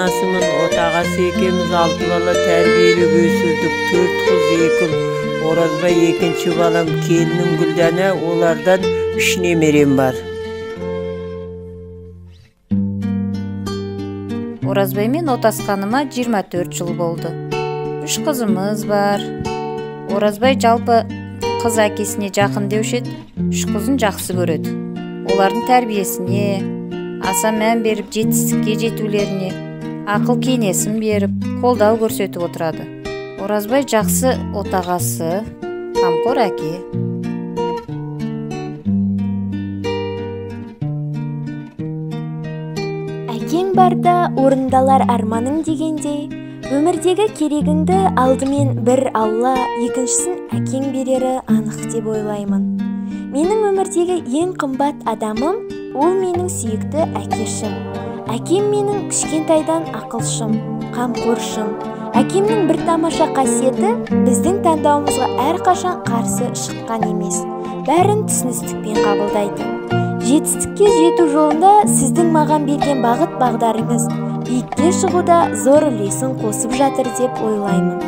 анасымын, отағасы екеуміз 6 бала тәрбиелеп өсірдік. 4 қыз 2 ұл. Оразбай екінші балам, келінім Гүлдана, олардан 3 немерем бар. Оразбаймен отасқаныма 24 жыл болды. 3 қызымыз бар. Оразбай жалпы қыз әкесіне жақын деуші еді, 3 қызын жақсы көреді. Олардың тәрбиесіне аса мән беріп, жетістікке жетулеріне ақыл кеңесін беріп, қолдау көрсетіп отырады. Оразбай жақсы отағасы, қамқор әке. Әкең барда орындалар арманың дегендей, өмірдегі керегіңді алдымен бір Алла, екіншісін әкең берері анық деп ойлаймын. Менің өмірдегі ең қымбат адамым ол менің сүйікті әкешім. Әкем менің кішкентайдан ақылшым, қамқоршым. Әкемнің бір тамаша қасиеті біздің таңдауымызға әрқашан қарсы шыққан емес, бәрін түсіністікпен қабылдайтын. Жетістікке жету жолында сіздің маған берген бағыт бағдарыңыз биікке шығуда зор үлесін қосып жатыр деп ойлаймын.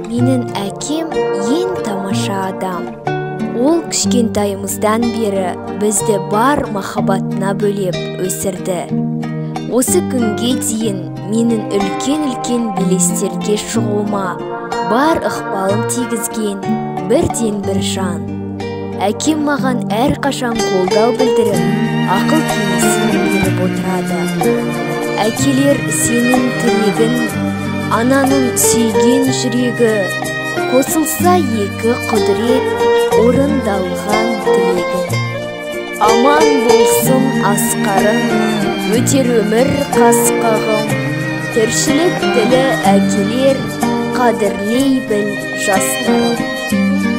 Менің әкем ең тамаша адам. Ол кішкентайымыздан бері бізді бар махаббатына бөлеп өсірді. Осы күнге дейін менің үлкен белестерге шығуыма бар ықпалын тигізген бірден бір жан. Әкем маған әрқашан қолдау білдіріп, ақыл кеңесін беріп отырады. Әкелер сенің тілегін, ананың сүйген жүрегі, қосылса екі құдірет орындалған тілегін. Аман болсын асқарым, өтер өмір қасқағым, тіршілік тілі әкелер, қадірлей біл жастарым.